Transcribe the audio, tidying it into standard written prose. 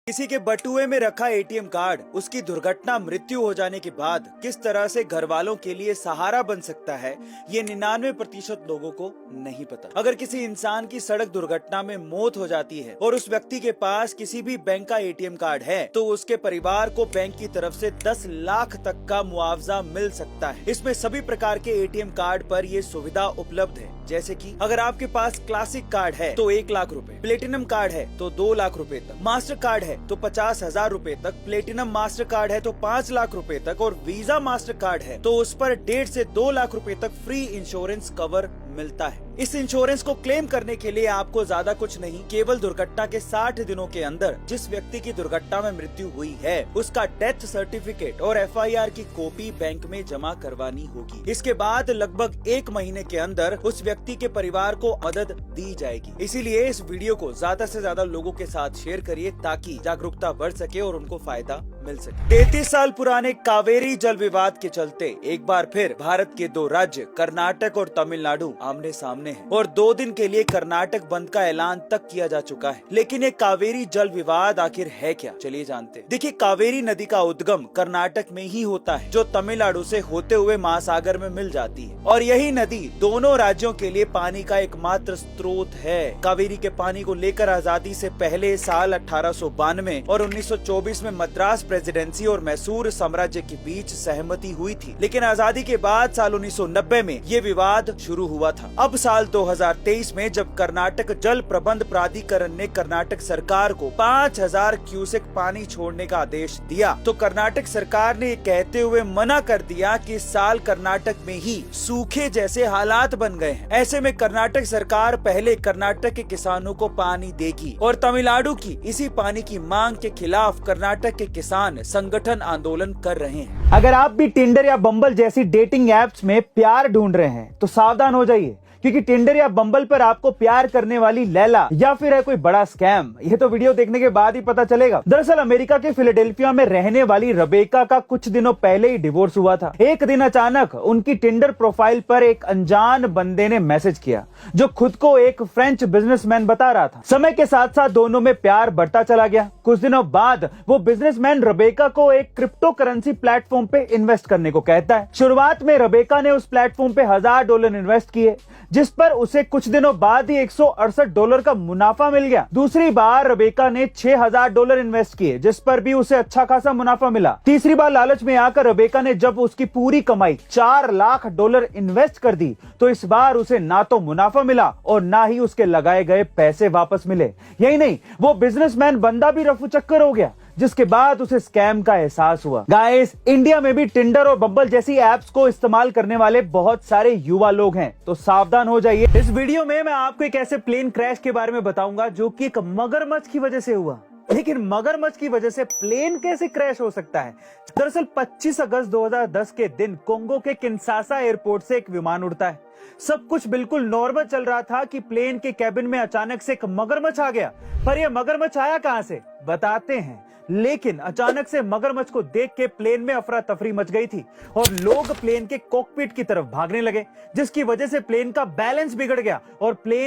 किसी के बटुए में रखा एटीएम कार्ड उसकी दुर्घटना मृत्यु हो जाने के बाद किस तरह से घर वालों के लिए सहारा बन सकता है, ये 99% लोगों को नहीं पता। अगर किसी इंसान की सड़क दुर्घटना में मौत हो जाती है और उस व्यक्ति के पास किसी भी बैंक का एटीएम कार्ड है तो उसके परिवार को बैंक की तरफ से 10 लाख तक का मुआवजा मिल सकता है। इसमें सभी प्रकार के एटीएम कार्ड पर ये सुविधा उपलब्ध है, जैसे कि अगर आपके पास क्लासिक कार्ड है तो 1 लाख रुपए, प्लेटिनम कार्ड है तो 2 लाख रुपए तक, मास्टर कार्ड है तो 50,000 रुपए तक, प्लेटिनम मास्टर कार्ड है तो 5 लाख रुपए तक और वीजा मास्टर कार्ड है तो उस पर 1.5 से 2 लाख रुपए तक फ्री इंश्योरेंस कवर मिलता है। इस इंश्योरेंस को क्लेम करने के लिए आपको ज्यादा कुछ नहीं, केवल दुर्घटना के 60 दिनों के अंदर जिस व्यक्ति की दुर्घटना में मृत्यु हुई है उसका डेथ सर्टिफिकेट और FIR की कॉपी बैंक में जमा करवानी होगी। इसके बाद लगभग 1 महीने के अंदर उस व्यक्ति के परिवार को मदद दी जाएगी। इसीलिए इस वीडियो को ज्यादा से ज्यादा लोगों के साथ शेयर करिए ताकि जागरूकता बढ़ सके और उनको फायदा मिल सके। 33 साल पुराने कावेरी जल विवाद के चलते एक बार फिर भारत के 2 राज्य कर्नाटक और तमिलनाडु आमने सामने हैं और 2 दिन के लिए कर्नाटक बंद का ऐलान तक किया जा चुका है। लेकिन ये कावेरी जल विवाद आखिर है क्या, चलिए जानते हैं। देखिए, कावेरी नदी का उद्गम कर्नाटक में ही होता है जो तमिलनाडु से होते हुए महासागर में मिल जाती है और यही नदी दोनों राज्यों के लिए पानी का एकमात्र स्रोत है। कावेरी के पानी को लेकर आजादी से पहले साल 1892 और 1924 में मद्रास प्रेसिडेंसी और मैसूर साम्राज्य के बीच सहमति हुई थी, लेकिन आजादी के बाद साल 1990 में ये विवाद शुरू हुआ था। अब साल 2023 में जब कर्नाटक जल प्रबंध प्राधिकरण ने कर्नाटक सरकार को 5000 क्यूसेक पानी छोड़ने का आदेश दिया तो कर्नाटक सरकार ने कहते हुए मना कर दिया कि इस साल कर्नाटक में ही सूखे जैसे हालात बन गए हैं। ऐसे में कर्नाटक सरकार पहले कर्नाटक के किसानों को पानी देगी और तमिलनाडु की इसी पानी की मांग के खिलाफ कर्नाटक के किसान संगठन आंदोलन कर रहे हैं। अगर आप भी टिंडर या बम्बल जैसी डेटिंग एप्स में प्यार ढूंढ रहे हैं तो सावधान हो जाइए, क्योंकि टिंडर या बम्बल पर आपको प्यार करने वाली लैला या फिर है कोई बड़ा स्कैम, ये तो वीडियो देखने के बाद ही पता चलेगा। दरअसल अमेरिका के फिलाडेल्फिया में रहने वाली रेबेका का कुछ दिनों पहले ही डिवोर्स हुआ था। एक दिन अचानक उनकी टिंडर प्रोफाइल पर एक अनजान बंदे ने मैसेज किया जो खुद को एक फ्रेंच बिजनेसमैन बता रहा था। समय के साथ साथ दोनों में प्यार बढ़ता चला गया। कुछ दिनों बाद वो बिजनेसमैन रेबेका को एक क्रिप्टो करेंसी प्लेटफॉर्म पे इन्वेस्ट करने को कहता है। शुरुआत में रेबेका ने उस प्लेटफॉर्म पे $1000 इन्वेस्ट किए, जिस पर उसे कुछ दिनों बाद ही $168 का मुनाफा मिल गया। दूसरी बार रेबेका ने $6000 इन्वेस्ट किए, जिस पर भी उसे अच्छा खासा मुनाफा मिला। तीसरी बार लालच में आकर रेबेका ने जब उसकी पूरी कमाई $4 लाख इन्वेस्ट कर दी तो इस बार उसे ना तो मुनाफा मिला और ना ही उसके लगाए गए पैसे वापस मिले। यही नहीं, वो बिजनेसमैन बंदा भी रफू चक्कर हो गया, जिसके बाद उसे स्कैम का एहसास हुआ। गाइस, इंडिया में भी टिंडर और बम्बल जैसी एप्स को इस्तेमाल करने वाले बहुत सारे युवा लोग हैं, तो सावधान हो जाइए। इस वीडियो में मैं आपको एक ऐसे प्लेन क्रैश के बारे में बताऊंगा जो कि एक मगरमच्छ की वजह से हुआ। लेकिन मगरमच्छ की वजह से प्लेन कैसे क्रैश हो सकता है? दरअसल 25 अगस्त 2010 के दिन कोंगो के किंशासा एयरपोर्ट से एक विमान उड़ता है। सब कुछ बिल्कुल नॉर्मल चल रहा था कि प्लेन के कैबिन में अचानक से एक मगरमच्छ आ गया। पर यह मगरमच्छ आया कहां से, बताते हैं। लेकिन अचानक से मगरमच्छ को देख के प्लेन में अफरा तफरी मच गई थी और लोग प्लेन के कॉकपिट की तरफ भागने लगे, जिसकी वजह से प्लेन का बैलेंस बिगड़ गया और प्लेन